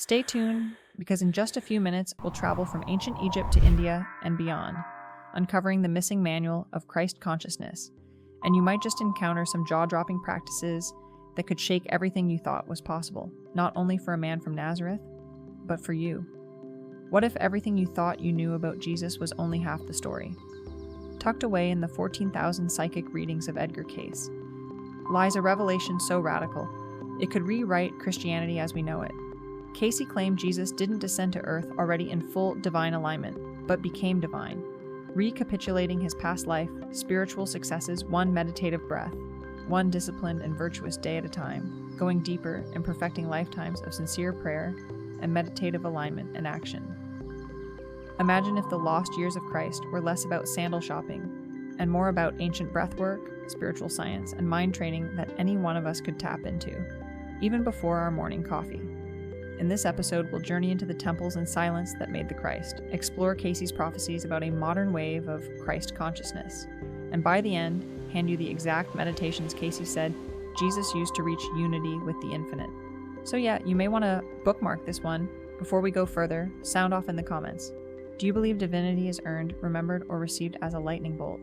Stay tuned, because in just a few minutes, we'll travel from ancient Egypt to India and beyond, uncovering the missing manual of Christ consciousness. And you might just encounter some jaw-dropping practices that could shake everything you thought was possible, not only for a man from Nazareth, but for you. What if everything you thought you knew about Jesus was only half the story? Tucked away in the 14,000 psychic readings of Edgar Cayce lies a revelation so radical, it could rewrite Christianity as we know it. Cayce claimed Jesus didn't descend to earth already in full divine alignment, but became divine, recapitulating his past life, spiritual successes, one meditative breath, one disciplined and virtuous day at a time, going deeper and perfecting lifetimes of sincere prayer and meditative alignment and action. Imagine if the lost years of Christ were less about sandal shopping and more about ancient breathwork, spiritual science, and mind training that any one of us could tap into, even before our morning coffee. In this episode, we'll journey into the temples and silence that made the Christ, explore Cayce's prophecies about a modern wave of Christ consciousness, and by the end, hand you the exact meditations Cayce said Jesus used to reach unity with the infinite. So yeah, you may want to bookmark this one. Before we go further, sound off in the comments. Do you believe divinity is earned, remembered, or received as a lightning bolt?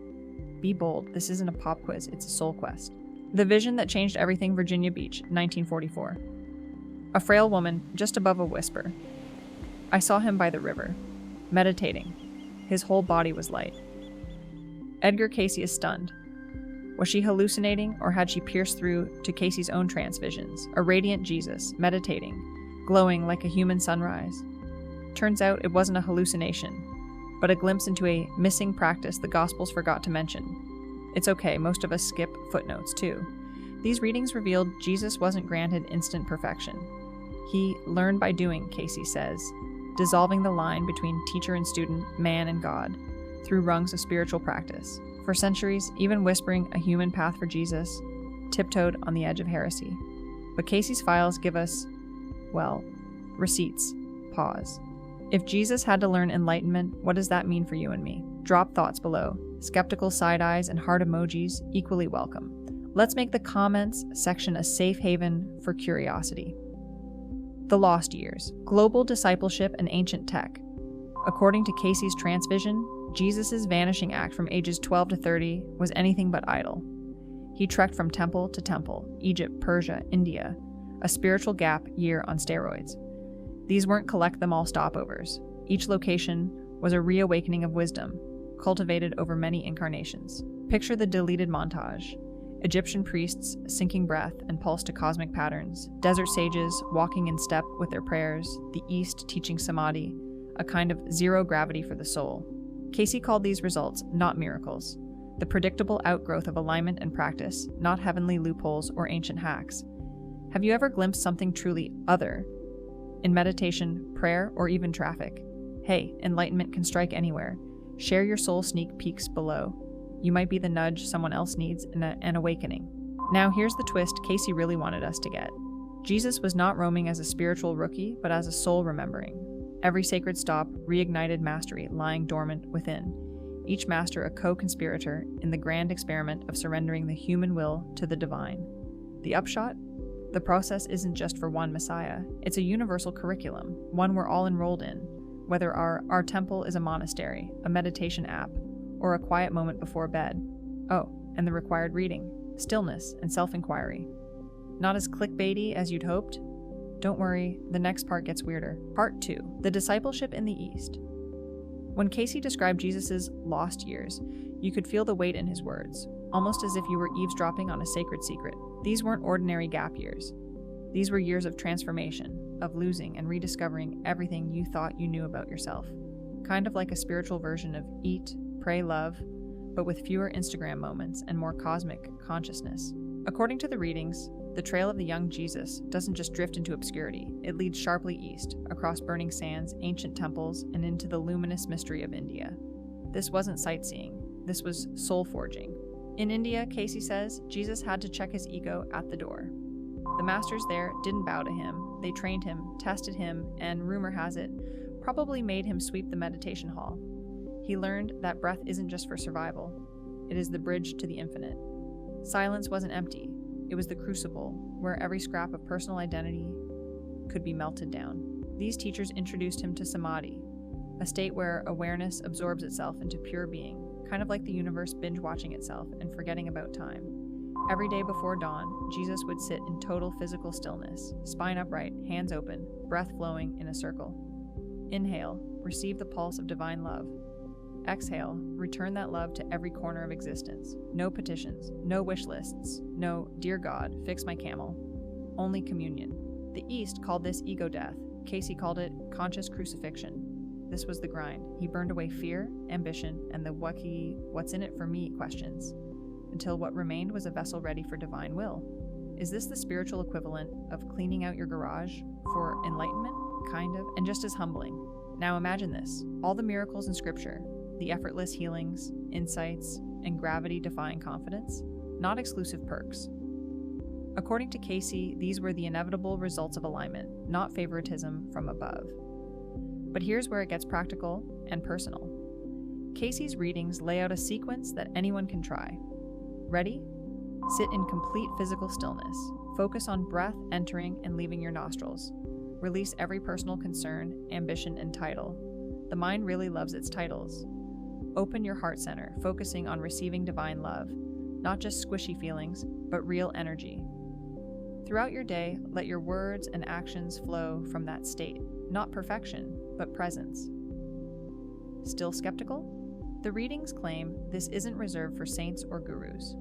Be bold, this isn't a pop quiz, it's a soul quest. The vision that changed everything, Virginia Beach, 1944. A frail woman, just above a whisper. I saw him by the river, meditating. His whole body was light. Edgar Cayce is stunned. Was she hallucinating, or had she pierced through to Cayce's own trance visions, a radiant Jesus, meditating, glowing like a human sunrise? Turns out it wasn't a hallucination, but a glimpse into a missing practice the Gospels forgot to mention. It's okay, most of us skip footnotes too. These readings revealed Jesus wasn't granted instant perfection. He learned by doing, Cayce says, dissolving the line between teacher and student, man and God, through rungs of spiritual practice. For centuries, even whispering a human path for Jesus tiptoed on the edge of heresy. But Cayce's files give us, well, receipts. Pause. If Jesus had to learn enlightenment, what does that mean for you and me? Drop thoughts below. Skeptical side eyes and heart emojis equally welcome. Let's make the comments section a safe haven for curiosity. The Lost Years, Global Discipleship and Ancient Tech. According to Cayce's trance vision, Jesus' vanishing act from ages 12 to 30 was anything but idle. He trekked from temple to temple, Egypt, Persia, India, a spiritual gap year on steroids. These weren't collect-them-all stopovers. Each location was a reawakening of wisdom, cultivated over many incarnations. Picture the deleted montage. Egyptian priests sinking breath and pulse to cosmic patterns, desert sages walking in step with their prayers, the East teaching samadhi, a kind of zero gravity for the soul. Cayce called these results not miracles, the predictable outgrowth of alignment and practice, not heavenly loopholes or ancient hacks. Have you ever glimpsed something truly other? In meditation, prayer, or even traffic? Hey, enlightenment can strike anywhere. Share your soul sneak peeks below. You might be the nudge someone else needs in an awakening. Now here's the twist Cayce really wanted us to get. Jesus was not roaming as a spiritual rookie, but as a soul remembering. Every sacred stop reignited mastery lying dormant within. Each master a co-conspirator in the grand experiment of surrendering the human will to the divine. The upshot? The process isn't just for one Messiah. It's a universal curriculum, one we're all enrolled in, whether our temple is a monastery, a meditation app, or a quiet moment before bed. Oh, and the required reading, stillness and self-inquiry. Not as clickbaity as you'd hoped? Don't worry, the next part gets weirder. Part 2, the discipleship in the East. When Cayce described Jesus' lost years, you could feel the weight in his words, almost as if you were eavesdropping on a sacred secret. These weren't ordinary gap years. These were years of transformation, of losing and rediscovering everything you thought you knew about yourself. Kind of like a spiritual version of Eat, Pray, Love, but with fewer Instagram moments and more cosmic consciousness. According to the readings, the trail of the young Jesus doesn't just drift into obscurity, it leads sharply east, across burning sands, ancient temples, and into the luminous mystery of India. This wasn't sightseeing, this was soul-forging. In India, Cayce says, Jesus had to check his ego at the door. The masters there didn't bow to him, they trained him, tested him, and rumor has it, probably made him sweep the meditation hall. He learned that breath isn't just for survival, it is the bridge to the infinite. Silence wasn't empty, it was the crucible where every scrap of personal identity could be melted down. These teachers introduced him to samadhi, a state where awareness absorbs itself into pure being, kind of like the universe binge-watching itself and forgetting about time. Every day before dawn, Jesus would sit in total physical stillness, spine upright, hands open, breath flowing in a circle. Inhale, receive the pulse of divine love. Exhale, return that love to every corner of existence. No petitions, no wish lists, no, dear God, fix my camel. Only communion. The East called this ego death. Cayce called it conscious crucifixion. This was the grind. He burned away fear, ambition, and the what's in it for me questions, until what remained was a vessel ready for divine will. Is this the spiritual equivalent of cleaning out your garage for enlightenment? Kind of, and just as humbling. Now imagine this. All the miracles in scripture, the effortless healings, insights, and gravity-defying confidence, not exclusive perks. According to Cayce, these were the inevitable results of alignment, not favoritism from above. But here's where it gets practical and personal. Cayce's readings lay out a sequence that anyone can try. Ready? Sit in complete physical stillness. Focus on breath entering and leaving your nostrils. Release every personal concern, ambition, and title. The mind really loves its titles. Open your heart center, focusing on receiving divine love, not just squishy feelings, but real energy. Throughout your day, let your words and actions flow from that state, not perfection, but presence. Still skeptical? The readings claim this isn't reserved for saints or gurus.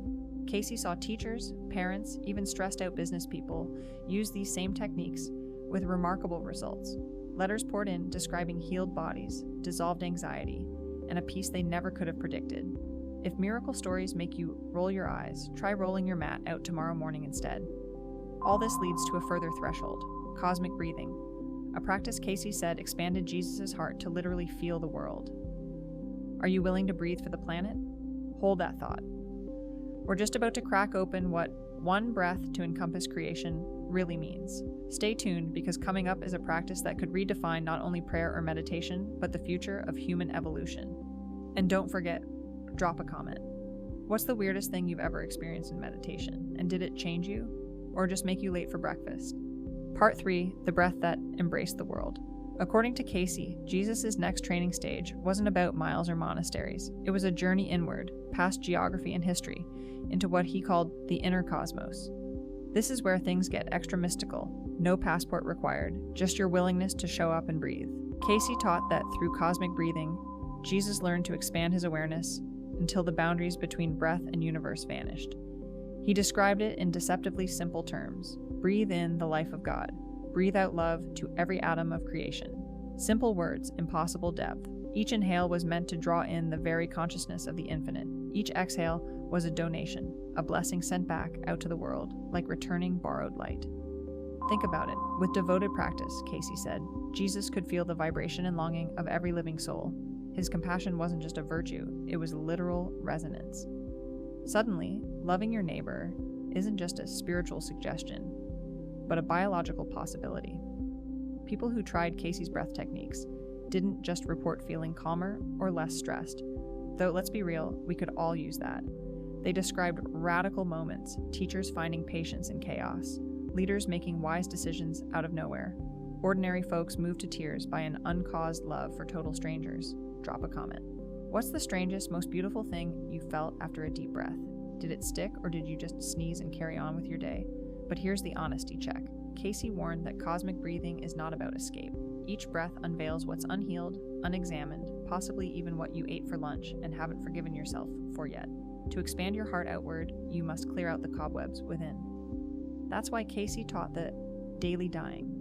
Cayce saw teachers, parents, even stressed out business people use these same techniques with remarkable results. Letters poured in describing healed bodies, dissolved anxiety, and a peace they never could have predicted. If miracle stories make you roll your eyes, try rolling your mat out tomorrow morning instead. All this leads to a further threshold, cosmic breathing, a practice Cayce said expanded Jesus' heart to literally feel the world. Are you willing to breathe for the planet? Hold that thought. We're just about to crack open what one breath to encompass creation really means. Stay tuned, because coming up is a practice that could redefine not only prayer or meditation, but the future of human evolution. And don't forget, drop a comment. What's the weirdest thing you've ever experienced in meditation? And did it change you? Or just make you late for breakfast? Part 3, the breath that embraced the world. According to Cayce, Jesus' next training stage wasn't about miles or monasteries. It was a journey inward, past geography and history, into what he called the inner cosmos. This is where things get extra mystical. No passport required, just your willingness to show up and breathe. Cayce taught that through cosmic breathing, Jesus learned to expand his awareness until the boundaries between breath and universe vanished. He described it in deceptively simple terms. Breathe in the life of God. Breathe out love to every atom of creation. Simple words, impossible depth. Each inhale was meant to draw in the very consciousness of the infinite. Each exhale was a donation, a blessing sent back out to the world, like returning borrowed light. Think about it. With devoted practice, Cayce said, Jesus could feel the vibration and longing of every living soul. His compassion wasn't just a virtue, it was literal resonance. Suddenly, loving your neighbor isn't just a spiritual suggestion, but a biological possibility. People who tried Cayce's breath techniques didn't just report feeling calmer or less stressed, though let's be real, we could all use that. They described radical moments, teachers finding patience in chaos, leaders making wise decisions out of nowhere, ordinary folks moved to tears by an uncaused love for total strangers. Drop a comment. What's the strangest, most beautiful thing you felt after a deep breath? Did it stick, or did you just sneeze and carry on with your day? But here's the honesty check. Cayce warned that cosmic breathing is not about escape. Each breath unveils what's unhealed, unexamined, possibly even what you ate for lunch and haven't forgiven yourself for yet. To expand your heart outward, you must clear out the cobwebs within. That's why Cayce taught the daily dying.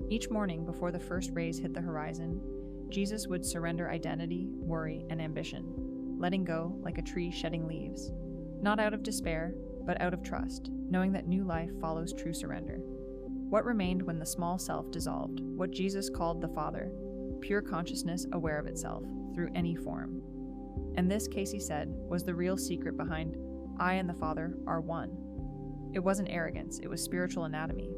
Each morning, before the first rays hit the horizon, Jesus would surrender identity, worry, and ambition, letting go like a tree shedding leaves. Not out of despair, but out of trust, knowing that new life follows true surrender. What remained when the small self dissolved? What Jesus called the Father, pure consciousness aware of itself, through any form. And this, Cayce said, was the real secret behind I and the Father are one. It wasn't arrogance, it was spiritual anatomy.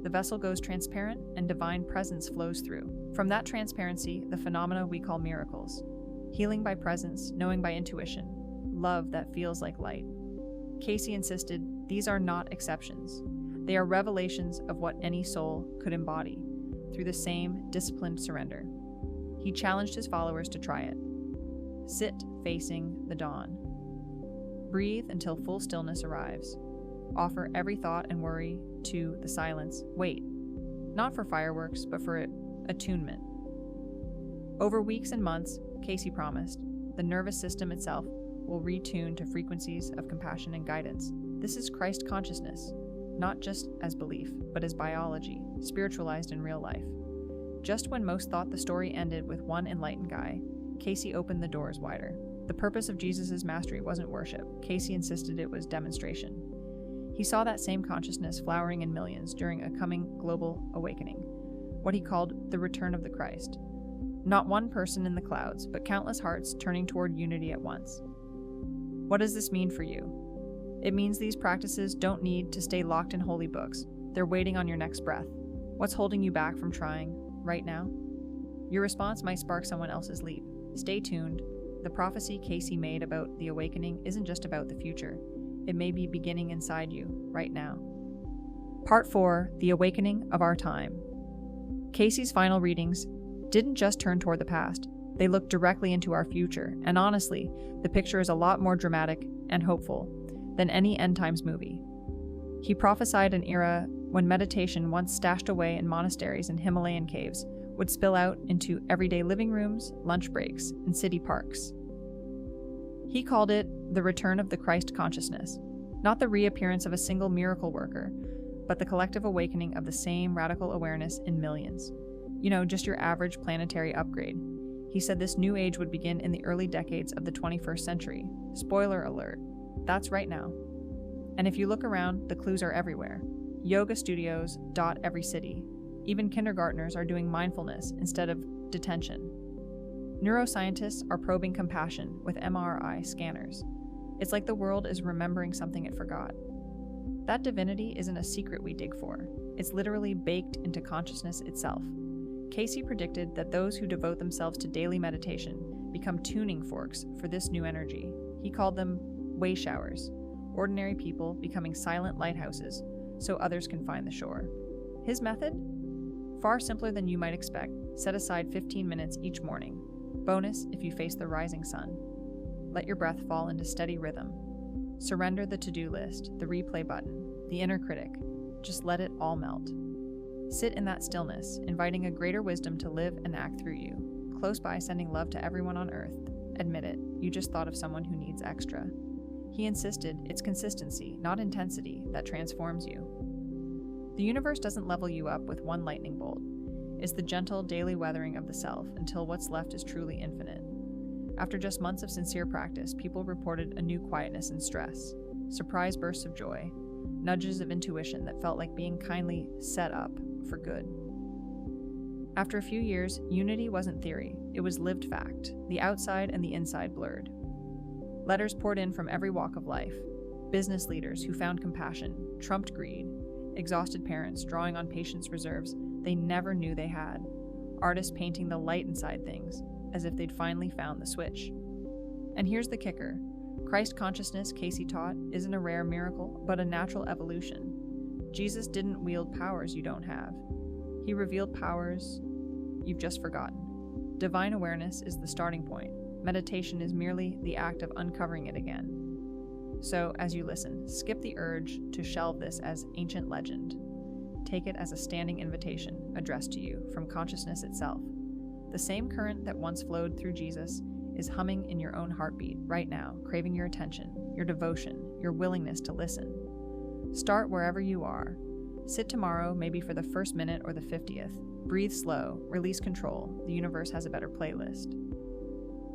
The vessel goes transparent and divine presence flows through. From that transparency, the phenomena we call miracles. Healing by presence, knowing by intuition, love that feels like light. Cayce insisted these are not exceptions. They are revelations of what any soul could embody. through the same disciplined surrender. He challenged his followers to try it. Sit facing the dawn. Breathe until full stillness arrives. Offer every thought and worry to the silence. Wait, not for fireworks, but for attunement. Over weeks and months, Cayce promised, the nervous system itself will retune to frequencies of compassion and guidance. This is Christ consciousness, not just as belief, but as biology, spiritualized in real life. Just when most thought the story ended with one enlightened guy, Cayce opened the doors wider. The purpose of Jesus' mastery wasn't worship. Cayce insisted it was demonstration. He saw that same consciousness flowering in millions during a coming global awakening, what he called the return of the Christ. Not one person in the clouds, but countless hearts turning toward unity at once. What does this mean for you? It means these practices don't need to stay locked in holy books. They're waiting on your next breath. What's holding you back from trying right now? Your response might spark someone else's leap. Stay tuned. The prophecy Cayce made about the awakening isn't just about the future. It may be beginning inside you right now. Part 4, The Awakening of Our Time. Cayce's final readings didn't just turn toward the past. They looked directly into our future, and honestly, the picture is a lot more dramatic and hopeful than any end times movie. He prophesied an era when meditation, once stashed away in monasteries and Himalayan caves, would spill out into everyday living rooms, lunch breaks, and city parks. He called it the return of the Christ consciousness, not the reappearance of a single miracle worker, but the collective awakening of the same radical awareness in millions. Just your average planetary upgrade. He said this new age would begin in the early decades of the 21st century. Spoiler alert, that's right now. And if you look around, the clues are everywhere. Yoga studios dot every city. Even kindergartners are doing mindfulness instead of detention. Neuroscientists are probing compassion with MRI scanners. It's like the world is remembering something it forgot. That divinity isn't a secret we dig for. It's literally baked into consciousness itself. Cayce predicted that those who devote themselves to daily meditation become tuning forks for this new energy. He called them way showers, ordinary people becoming silent lighthouses so others can find the shore. His method? Far simpler than you might expect. Set aside 15 minutes each morning. Bonus if you face the rising sun. Let your breath fall into steady rhythm. Surrender the to-do list, the replay button, the inner critic. Just let it all melt. Sit in that stillness, inviting a greater wisdom to live and act through you. Close by, sending love to everyone on earth. Admit it, you just thought of someone who needs extra. He insisted it's consistency, not intensity, that transforms you. The universe doesn't level you up with one lightning bolt. It's the gentle daily weathering of the self until what's left is truly infinite. After just months of sincere practice, people reported a new quietness and stress, surprise bursts of joy, nudges of intuition that felt like being kindly set up for good. After a few years, unity wasn't theory, it was lived fact, the outside and the inside blurred. Letters poured in from every walk of life. Business leaders who found compassion trumped greed, exhausted parents drawing on patience reserves they never knew they had, artists painting the light inside things as if they'd finally found the switch. And here's the kicker. Christ consciousness, Cayce taught, isn't a rare miracle, but a natural evolution. Jesus didn't wield powers you don't have. He revealed powers you've just forgotten. Divine awareness is the starting point. Meditation is merely the act of uncovering it again. So, as you listen, skip the urge to shelve this as ancient legend. Take it as a standing invitation addressed to you from consciousness itself. The same current that once flowed through Jesus is humming in your own heartbeat right now, craving your attention, your devotion, your willingness to listen. Start wherever you are. Sit tomorrow, maybe for the first minute or the 50th. Breathe slow, release control. The universe has a better playlist.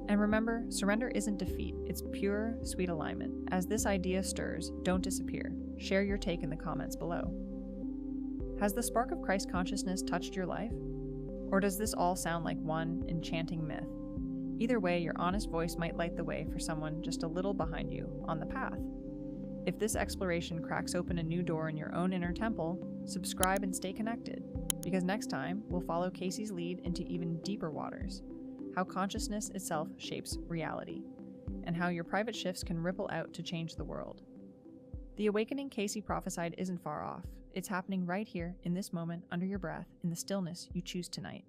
And remember, surrender isn't defeat, it's pure, sweet alignment. As this idea stirs, don't disappear. Share your take in the comments below. Has the spark of Christ consciousness touched your life? Or does this all sound like one enchanting myth? Either way, your honest voice might light the way for someone just a little behind you on the path. If this exploration cracks open a new door in your own inner temple, subscribe and stay connected, because next time we'll follow Cayce's lead into even deeper waters, how consciousness itself shapes reality, and how your private shifts can ripple out to change the world. The awakening Cayce prophesied isn't far off. It's happening right here, in this moment, under your breath, in the stillness you choose tonight.